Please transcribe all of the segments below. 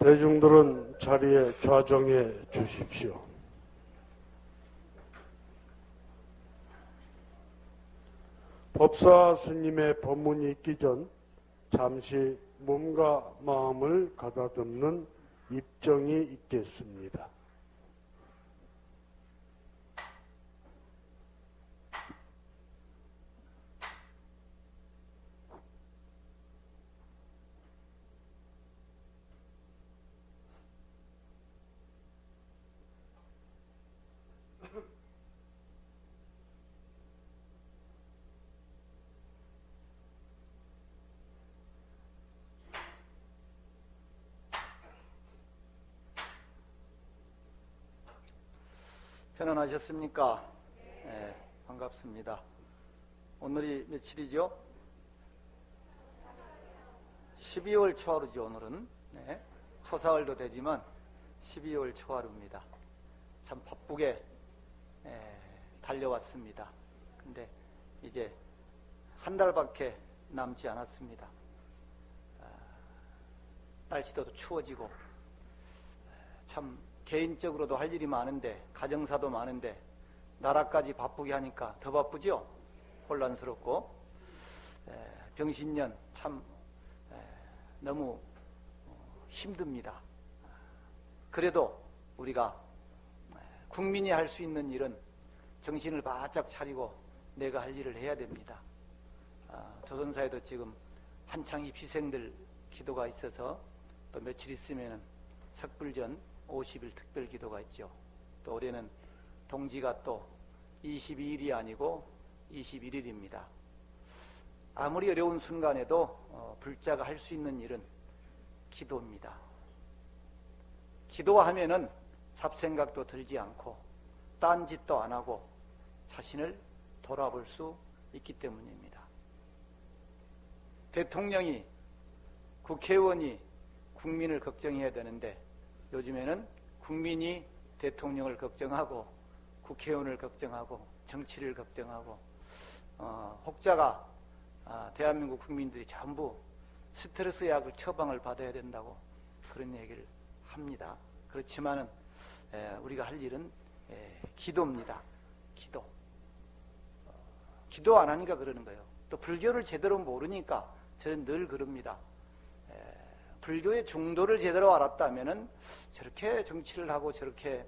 대중들은 자리에 좌정해 주십시오. 법사 스님의 법문이 있기 전 잠시 몸과 마음을 가다듬는 입정이 있겠습니다. 편안하셨습니까? 네, 반갑습니다. 오늘이 며칠이죠? 12월 초하루죠, 오늘은. 네, 초사흘도 되지만 12월 초하루입니다. 참 바쁘게 달려왔습니다. 근데 이제 한 달밖에 남지 않았습니다. 날씨도 추워지고 참 개인적으로도 할 일이 많은데, 가정사도 많은데 나라까지 바쁘게 하니까 더 바쁘죠? 혼란스럽고 병신년 참 너무 힘듭니다. 그래도 우리가 국민이 할 수 있는 일은 정신을 바짝 차리고 내가 할 일을 해야 됩니다. 조선사에도 지금 한창 입시생들 기도가 있어서 또 며칠 있으면 석불전 50일 특별 기도가 있죠. 또 올해는 동지가 또 22일이 아니고 21일입니다. 아무리 어려운 순간에도 불자가 할 수 있는 일은 기도입니다. 기도하면은 잡생각도 들지 않고 딴 짓도 안 하고 자신을 돌아볼 수 있기 때문입니다. 대통령이, 국회의원이 국민을 걱정해야 되는데 요즘에는 국민이 대통령을 걱정하고 국회의원을 걱정하고 정치를 걱정하고 혹자가 대한민국 국민들이 전부 스트레스 약을 처방을 받아야 된다고 그런 얘기를 합니다. 그렇지만은 우리가 할 일은 기도입니다. 기도 안 하니까 그러는 거예요. 또 불교를 제대로 모르니까 저는 늘 그럽니다. 불교의 중도를 제대로 알았다면은 저렇게 정치를 하고 저렇게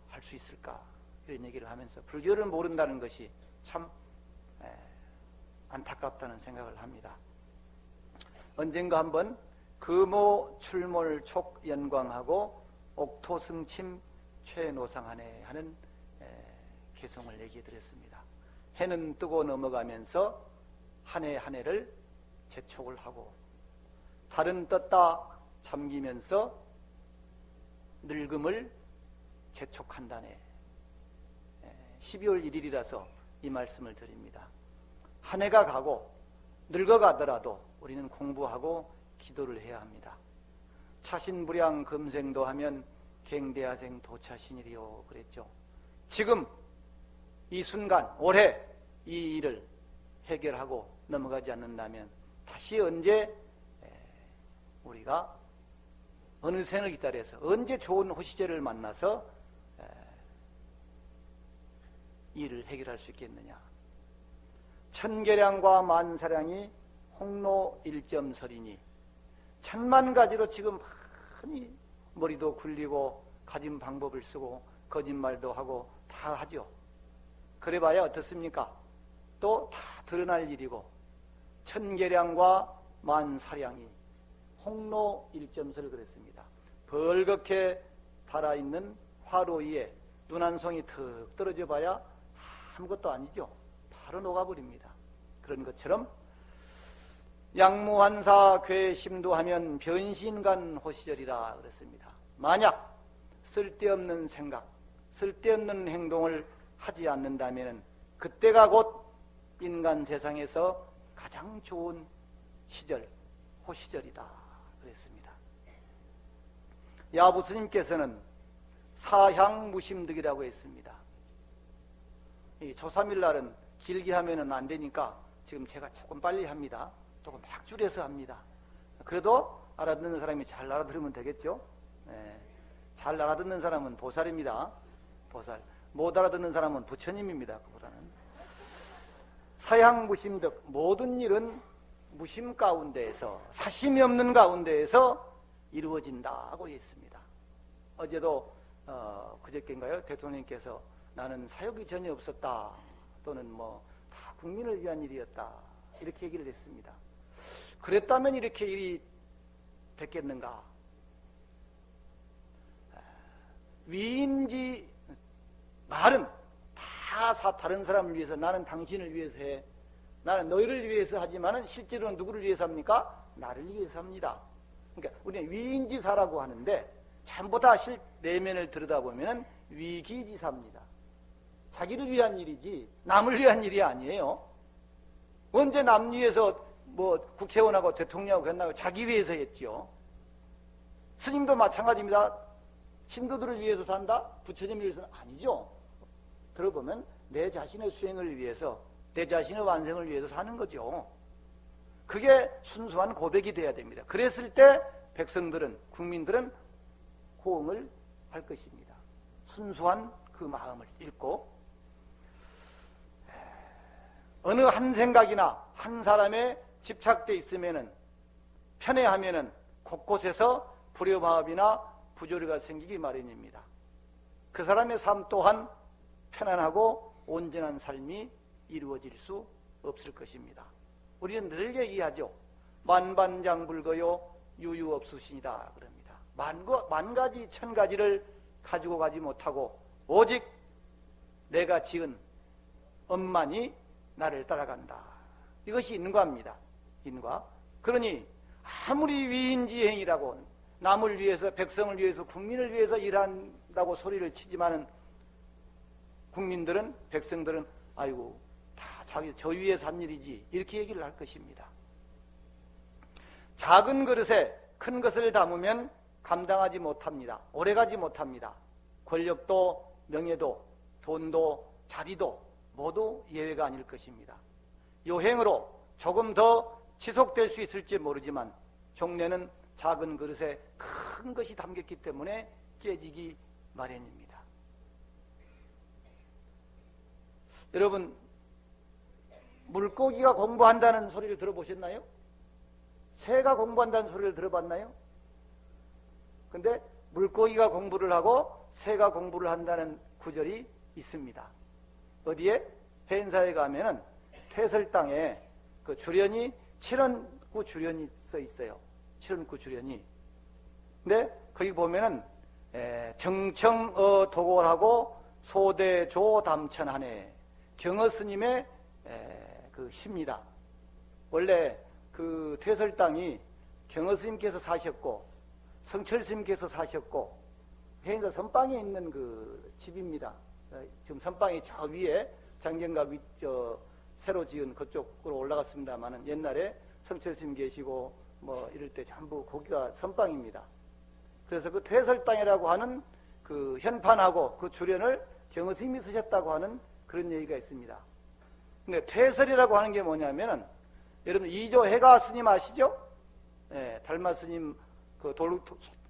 할 수 있을까, 이런 얘기를 하면서 불교를 모른다는 것이 참 안타깝다는 생각을 합니다. 언젠가 한번 금오 출몰촉 연광하고 옥토승침 최노상하네 하는 개송을 얘기해 드렸습니다. 해는 뜨고 넘어가면서 한 해 한 해를 재촉을 하고, 달은 떴다 잠기면서 늙음을 재촉한다네. 12월 1일이라서 이 말씀을 드립니다. 한 해가 가고 늙어가더라도 우리는 공부하고 기도를 해야 합니다. 차신불양 금생도 하면 갱대하생 도차신이리요 그랬죠. 지금 이 순간 올해 이 일을 해결하고 넘어가지 않는다면 다시 언제 우리가 어느 생을 기다려서 언제 좋은 호시제를 만나서 일을 해결할 수 있겠느냐. 천계량과 만사량이 홍로 일점설이니, 천만 가지로 지금 많이 머리도 굴리고 가진 방법을 쓰고 거짓말도 하고 다 하죠. 그래봐야 어떻습니까? 또 다 드러날 일이고, 천계량과 만사량이 홍로 일점설을 그랬습니다. 벌겋게 달아있는 화로 위에 눈 한 송이 턱 떨어져 봐야 아무것도 아니죠. 바로 녹아버립니다. 그런 것처럼 양무한사 괴심도하면 변신간 호시절이라 그랬습니다. 만약 쓸데없는 생각, 쓸데없는 행동을 하지 않는다면 그때가 곧 인간 세상에서 가장 좋은 시절, 호시절이다 그랬습니다. 야부스님께서는 사향무심득이라고 했습니다. 이 조3일 날은 길게 하면은 안 되니까 지금 제가 조금 빨리 합니다. 조금 막 줄여서 합니다. 그래도 알아듣는 사람이 잘 알아들으면 되겠죠. 예. 잘 알아듣는 사람은 보살입니다. 보살. 못 알아듣는 사람은 부처님입니다. 그보다는. 사양무심득, 모든 일은 무심 가운데에서, 사심이 없는 가운데에서 이루어진다고 했습니다. 어제도 그저께인가요? 대통령께서 나는 사욕이 전혀 없었다, 또는 뭐 다 국민을 위한 일이었다, 이렇게 얘기를 했습니다. 그랬다면 이렇게 일이 됐겠는가? 위인지 말은 다 다른 사람을 위해서, 나는 당신을 위해서 해, 나는 너희를 위해서 하지만은 실제로는 누구를 위해서 합니까? 나를 위해서 합니다. 그러니까 우리는 위인지사라고 하는데 전부 다 내면을 들여다보면 위기지사입니다. 자기를 위한 일이지 남을 위한 일이 아니에요. 언제 남 위해서 뭐 국회의원하고 대통령하고 했나요? 자기 위해서 했지요. 스님도 마찬가지입니다. 신도들을 위해서 산다? 부처님을 위해서는 아니죠. 들어보면 내 자신의 수행을 위해서, 내 자신의 완성을 위해서 사는 거죠. 그게 순수한 고백이 돼야 됩니다. 그랬을 때 백성들은, 국민들은 호응을 할 것입니다. 순수한 그 마음을 읽고, 어느 한 생각이나 한 사람에 집착돼 있으면은, 편애하면은 곳곳에서 불협화음이나 부조리가 생기기 마련입니다. 그 사람의 삶 또한 편안하고 온전한 삶이 이루어질 수 없을 것입니다. 우리는 늘 얘기하죠. 만반장불거요 유유없으시니다 그럽니다. 만 가지 천 가지를 가지고 가지 못하고 오직 내가 지은 엄만이 나를 따라간다. 이것이 인과입니다. 인과. 그러니 아무리 위인지행이라고 남을 위해서, 백성을 위해서, 국민을 위해서 일한다고 소리를 치지만은 국민들은, 백성들은 아이고 다 자기 저 위에서 한 일이지, 이렇게 얘기를 할 것입니다. 작은 그릇에 큰 것을 담으면 감당하지 못합니다. 오래가지 못합니다. 권력도 명예도 돈도 자리도 모두 예외가 아닐 것입니다. 요행으로 조금 더 지속될 수 있을지 모르지만 종래는 작은 그릇에 큰 것이 담겼기 때문에 깨지기 마련입니다. 여러분, 물고기가 공부한다는 소리를 들어보셨나요? 새가 공부한다는 소리를 들어봤나요? 근데 물고기가 공부를 하고 새가 공부를 한다는 구절이 있습니다. 어디에? 폐인사에 가면은 퇴설당에 그 주련이 7원구 주련이 써 있어요. 7원구 주련이. 근데 거기 보면은 정청어 도골하고 소대조 담천하네, 경어 스님의 그 시입니다. 원래 그 퇴설당이 경어 스님께서 사셨고 성철 스님께서 사셨고 해인사 선방에 있는 그 집입니다. 지금 선방이 저 위에 장경각 새로 지은 그쪽으로 올라갔습니다만은 옛날에 성철 스님 계시고 뭐 이럴 때 전부 거기가 선방입니다. 그래서 그 퇴설당이라고 하는 그 현판하고 그 주련을 경어 스님이 쓰셨다고 하는 그런 얘기가 있습니다. 근데 퇴설이라고 하는 게 뭐냐면은, 여러분 이조 해가 스님 아시죠? 예, 달마 스님 그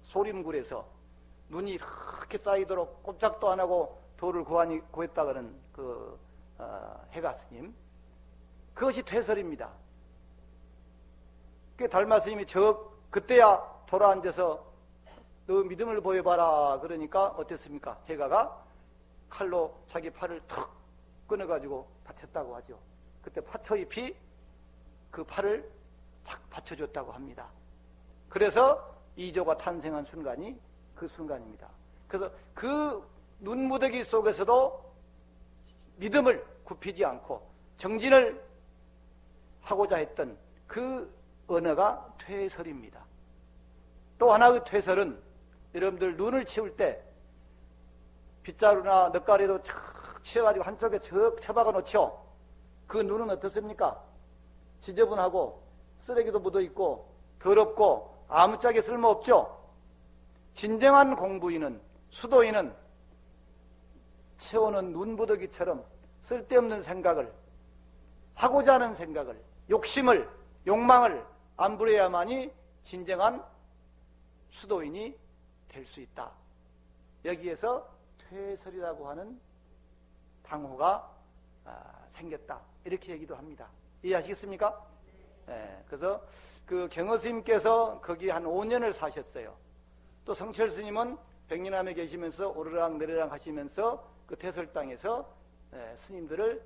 소림굴에서 눈이 이렇게 쌓이도록 꼼짝도 안 하고 돌을 구했다 그러는 그 해가 스님, 그것이 퇴설입니다. 그 달마 스님이 그때야 돌아앉아서 너 믿음을 보여봐라 그러니까 어땠습니까? 해가가 칼로 자기 팔을 턱 끊어가지고 다쳤다고 하죠. 그때 파처잎이 그 팔을 탁 받쳐줬다고 합니다. 그래서 이조가 탄생한 순간이 그 순간입니다. 그래서 그 눈무더기 속에서도 믿음을 굽히지 않고 정진을 하고자 했던 그 언어가 퇴설입니다. 또 하나의 퇴설은 여러분들 눈을 치울 때 빗자루나 넛가리로 척 치워가지고 한쪽에 척 쳐박아 놓죠. 그 눈은 어떻습니까? 지저분하고 쓰레기도 묻어있고 더럽고 아무짝에 쓸모없죠. 진정한 공부인은, 수도인은 채우는 눈부더기처럼 쓸데없는 생각을, 하고자 하는 생각을, 욕심을, 욕망을 안 부려야만이 진정한 수도인이 될 수 있다. 여기에서 퇴설이라고 하는 당호가 생겼다. 이렇게 얘기도 합니다. 이해하시겠습니까? 네, 그래서 그 경허스님께서 거기 한 5년을 사셨어요. 또 성철 스님은 백년암에 계시면서 오르락 내리락 하시면서 그 퇴설 땅에서 스님들을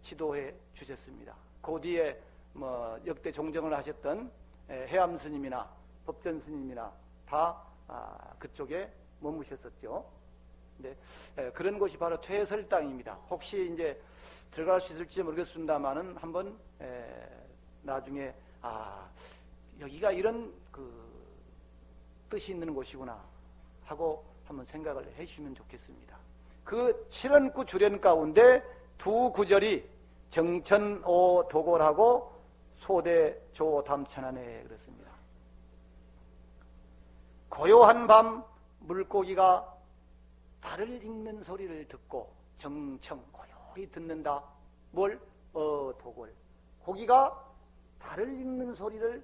지도해 주셨습니다. 그 뒤에 뭐 역대 종정을 하셨던 해암 스님이나 법전 스님이나 다 그쪽에 머무셨었죠. 근데 그런 곳이 바로 퇴설 땅입니다. 혹시 이제 들어갈 수 있을지 모르겠습니다만은 한번 나중에 여기가 이런 그 뜻이 있는 곳이구나 하고 한번 생각을 해주시면 좋겠습니다. 그 7원구 주련 가운데 두 구절이 정천오 도골하고 소대조 담천하네 그렇습니다. 고요한 밤 물고기가 달을 읽는 소리를 듣고 정청 고요히 듣는다. 뭘? 도골. 고기가 달을 읽는 소리를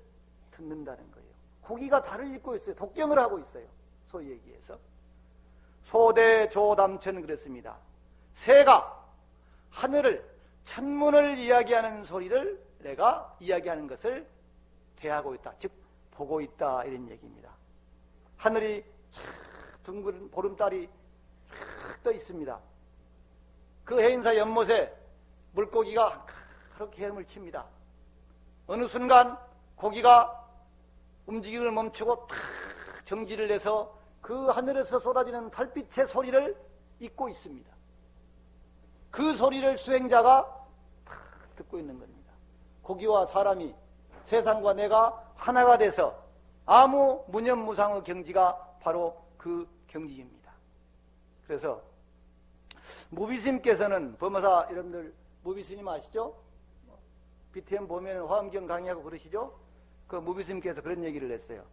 듣는다는 거예요. 고기가 달을 읽고 있어요. 독경을 하고 있어요. 소위 얘기해서. 소대조담천 그랬습니다. 새가 하늘을 천문을 이야기하는 소리를 내가 이야기하는 것을 대하고 있다. 즉 보고 있다 이런 얘기입니다. 하늘이 둥근 보름달이 떠 있습니다. 그 해인사 연못에 물고기가 그렇게 헤엄을 칩니다. 어느 순간 고기가 움직임을 멈추고 탁 정지를 해서 그 하늘에서 쏟아지는 달빛의 소리를 잊고 있습니다. 그 소리를 수행자가 탁 듣고 있는 겁니다. 고기와 사람이 세상과 내가 하나가 돼서 아무 무념무상의 경지가 바로 그 경지입니다. 그래서 무비스님께서는 범어사 여러분들 무비스님 아시죠? BTM 보면 화엄경 강의하고 그러시죠? 그 무비스님께서 그런 얘기를 했어요.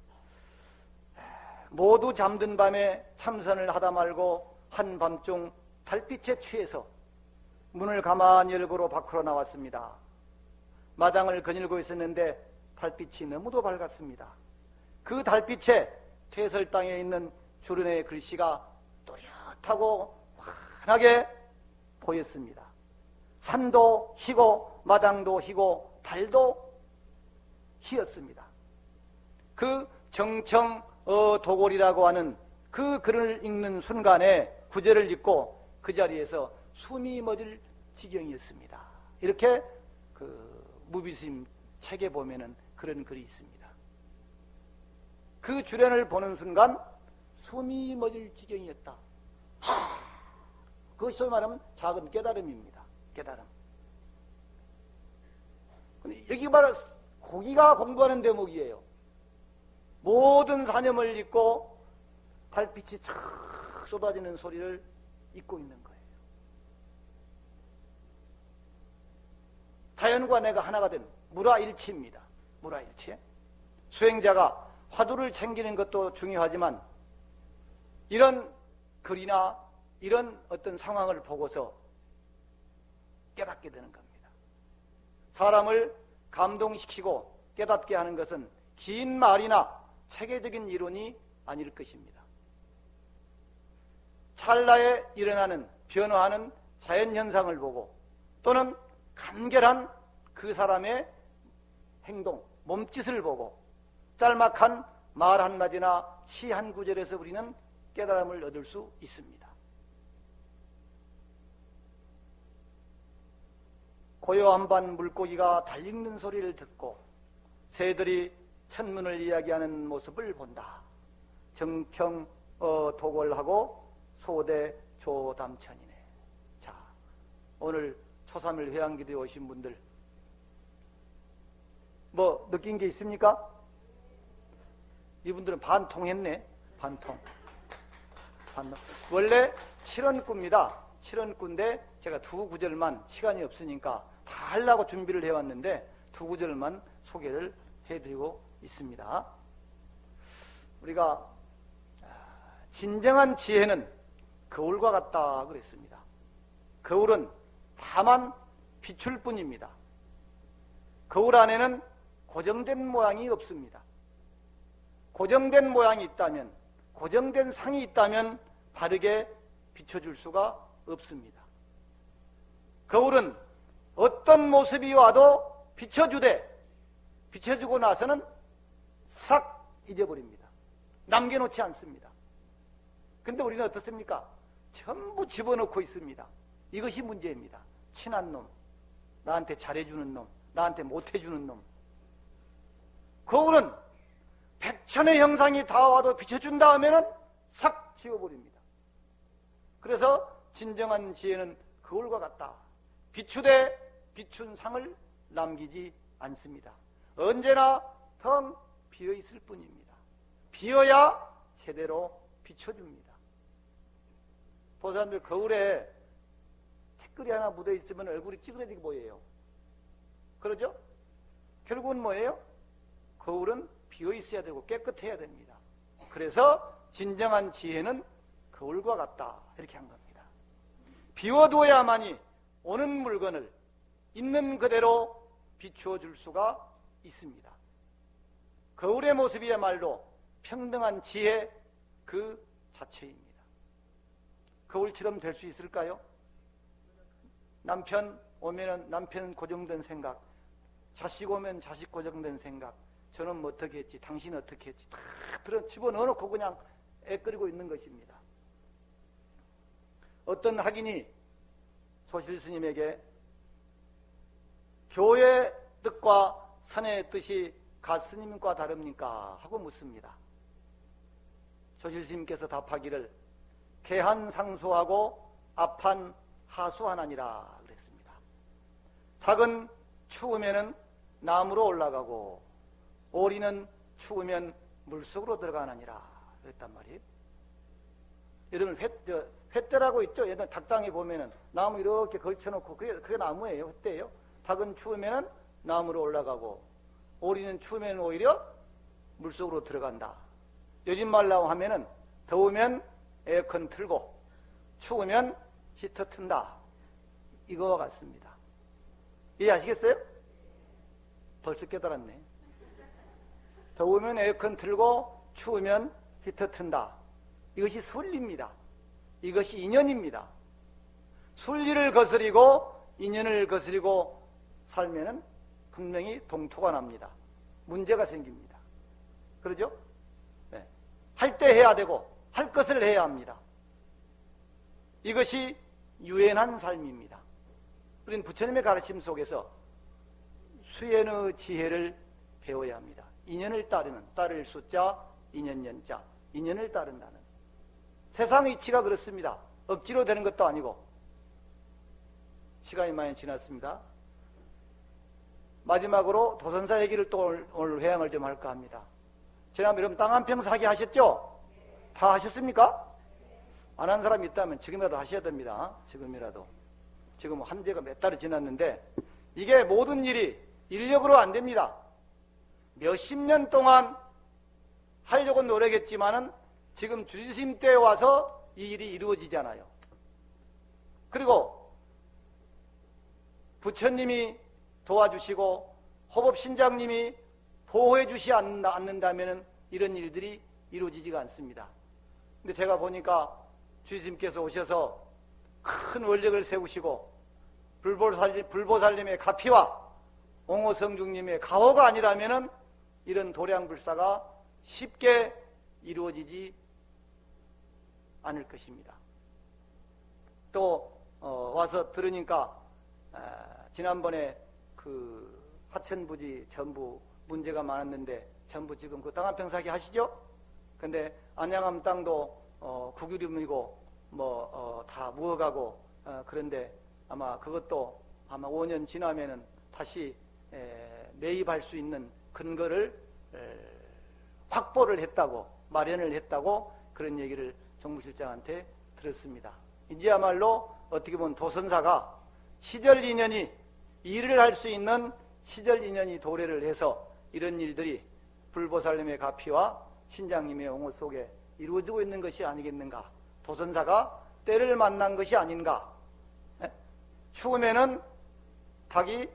모두 잠든 밤에 참선을 하다 말고 한밤중 달빛에 취해서 문을 가만히 열고로 밖으로 나왔습니다. 마당을 거닐고 있었는데 달빛이 너무도 밝았습니다. 그 달빛에 퇴설 땅에 있는 주른의 글씨가 또렷하고 환하게 보였습니다. 산도 희고 마당도 희고 달도 희었습니다. 그 정청도골이라고 하는 그 글을 읽는 순간에 구절을 읽고 그 자리에서 숨이 멎을 지경이었습니다. 이렇게 그 무비스님 책에 보면은 그런 글이 있습니다. 그 주련을 보는 순간 숨이 멎을 지경이었다. 그것이 소위 말하면 작은 깨달음입니다. 깨달음. 여기 바로 고기가 공부하는 대목이에요. 모든 사념을 잊고 달빛이 촥 쏟아지는 소리를 잊고 있는 거예요. 자연과 내가 하나가 된 무라일치입니다. 무라일치. 수행자가 화두를 챙기는 것도 중요하지만 이런 글이나 이런 어떤 상황을 보고서 깨닫게 되는 겁니다. 사람을 감동시키고 깨닫게 하는 것은 긴 말이나 체계적인 이론이 아닐 것입니다. 찰나에 일어나는 변화하는 자연현상을 보고 또는 간결한 그 사람의 행동, 몸짓을 보고 짤막한 말 한마디나 시 한 구절에서 우리는 깨달음을 얻을 수 있습니다. 고요한 밤 물고기가 달리는 소리를 듣고 새들이 천문을 이야기하는 모습을 본다. 정청 도골하고 소대 조담천이네. 자, 오늘 초삼일 회양기도에 오신 분들 뭐 느낀 게 있습니까? 이분들은 반통했네. 반통. 원래 7원구입니다. 7원구인데 제가 두 구절만 시간이 없으니까 다 하려고 준비를 해왔는데 두 구절만 소개를 해드리고 있습니다. 우리가 진정한 지혜는 거울과 같다 그랬습니다. 거울은 다만 비출 뿐입니다. 거울 안에는 고정된 모양이 없습니다. 고정된 모양이 있다면, 고정된 상이 있다면 바르게 비춰줄 수가 없습니다. 거울은 어떤 모습이 와도 비춰주고 나서는 싹 잊어버립니다. 남겨놓지 않습니다. 근데 우리는 어떻습니까? 전부 집어넣고 있습니다. 이것이 문제입니다. 친한 놈, 나한테 잘해주는 놈, 나한테 못해주는 놈. 거울은 백천의 형상이 다 와도 비춰준다 하면은 싹 지워버립니다. 그래서 진정한 지혜는 거울과 같다. 비추되 비춘 상을 남기지 않습니다. 언제나 텅 비어있을 뿐입니다. 비어야 제대로 비춰줍니다. 보사람들 거울에 티끌이 하나 묻어있으면 얼굴이 찌그러지게 보여요. 그러죠? 결국은 뭐예요? 거울은 비어있어야 되고 깨끗해야 됩니다. 그래서 진정한 지혜는 거울과 같다, 이렇게 한 겁니다. 비워두어야만이 오는 물건을 있는 그대로 비추어 줄 수가 있습니다. 거울의 모습이야말로 평등한 지혜 그 자체입니다. 거울처럼 될 수 있을까요? 남편 오면은 남편 고정된 생각, 자식 오면 자식 고정된 생각, 저는 뭐 어떻게 했지, 당신은 어떻게 했지, 다 집어넣어놓고 그냥 애끓이고 있는 것입니다. 어떤 학인이 소실스님에게 교의 뜻과 선의 뜻이 가스님과 다릅니까? 하고 묻습니다. 소실스님께서 답하기를 개한상수하고 앞한 하수하나니라 그랬습니다. 닭은 추우면은 나무로 올라가고 오리는 추우면 물속으로 들어가느니라 그랬단 말이에요. 여러분 횟대라고 있죠? 옛날 닭장에 보면은 나무 이렇게 걸쳐놓고 그게 나무예요. 횟대예요. 닭은 추우면은 나무로 올라가고 오리는 추우면 오히려 물속으로 들어간다. 요즘 말로 하면은 더우면 에어컨 틀고 추우면 히터 튼다. 이거와 같습니다. 이해하시겠어요? 벌써 깨달았네. 더우면 에어컨 틀고 추우면 히터 튼다. 이것이 순리입니다. 이것이 인연입니다. 순리를 거스리고 인연을 거스리고 살면은 분명히 동토가 납니다. 문제가 생깁니다. 그러죠? 네. 할 때 해야 되고 할 것을 해야 합니다. 이것이 유연한 삶입니다. 우리는 부처님의 가르침 속에서 수연의 지혜를 배워야 합니다. 인연을 따를 숫자, 인연연자, 인연을 따른다는. 세상 이치가 그렇습니다. 억지로 되는 것도 아니고. 시간이 많이 지났습니다. 마지막으로 도선사 얘기를 또 오늘 회양을 좀 할까 합니다. 지난번에 여러분 땅 한 평 사기 하셨죠? 다 하셨습니까? 안 한 사람이 있다면 지금이라도 하셔야 됩니다. 지금이라도. 지금 한지가 몇 달이 지났는데 이게 모든 일이 인력으로 안 됩니다. 몇십 년 동안 하려고 노력했지만은 지금 주지심 때 와서 이 일이 이루어지잖아요. 그리고 부처님이 도와주시고 호법신장님이 보호해 주시 않는다면 이런 일들이 이루어지지가 않습니다. 근데 제가 보니까 주지심께서 오셔서 큰 원력을 세우시고 불보살님의 가피와 옹호성중님의 가호가 아니라면 이런 도량불사가 쉽게 이루어지지 않을 것입니다. 또 와서 들으니까 지난번에 그 하천부지 전부 문제가 많았는데 전부 지금 그 땅 한 평 사기 하시죠? 근데 안양암 땅도 국유림이고 다 무어가고 그런데 아마 그것도 아마 5년 지나면은 다시 매입할 수 있는 근거를 확보를 했다고 마련을 했다고 그런 얘기를 정무실장한테 들었습니다. 이제야말로 어떻게 보면 도선사가 시절 인연이 일을 할 수 있는 시절 인연이 도래를 해서 이런 일들이 불보살님의 가피와 신장님의 옹호 속에 이루어지고 있는 것이 아니겠는가. 도선사가 때를 만난 것이 아닌가. 추우면은 닭이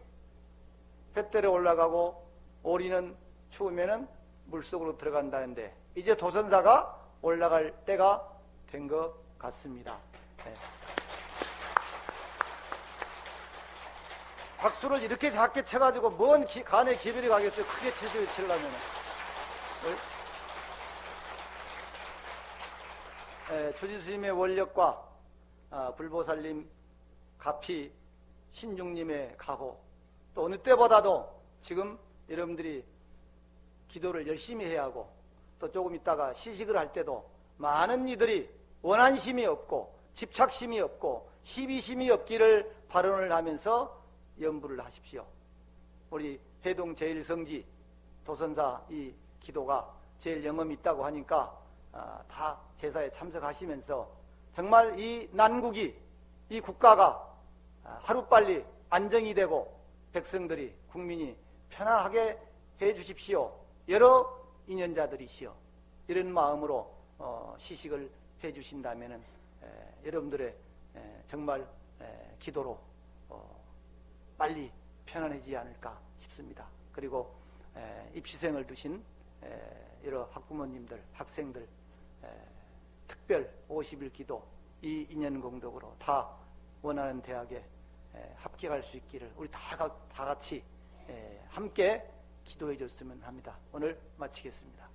뱃대로 올라가고 오리는 추우면은 물속으로 들어간다는데 이제 도선사가 올라갈 때가 된 것 같습니다. 네. 박수를 이렇게 작게 쳐가지고 먼 간에 기별이 가겠어요. 크게 치려면. 주지스님의 원력과 불보살님 가피 신중님의 각오, 또 어느 때보다도 지금 여러분들이 기도를 열심히 해야 하고, 또 조금 있다가 시식을 할 때도 많은 이들이 원한심이 없고 집착심이 없고 시비심이 없기를 발언을 하면서 염불을 하십시오. 우리 해동 제일성지 도선사 이 기도가 제일 영험이 있다고 하니까 다 제사에 참석하시면서 정말 이 난국이, 이 국가가 하루빨리 안정이 되고 백성들이, 국민이 편안하게 해 주십시오. 여러 인연자들이시여, 이런 마음으로 시식을 해 주신다면 여러분들의 정말 기도로 빨리 편안해지지 않을까 싶습니다. 그리고 입시생을 두신 여러 학부모님들, 학생들 특별 50일 기도, 이 인연공덕으로 다 원하는 대학에 합격할 수 있기를 우리 다 같이 함께 기도해 줬으면 합니다. 오늘 마치겠습니다.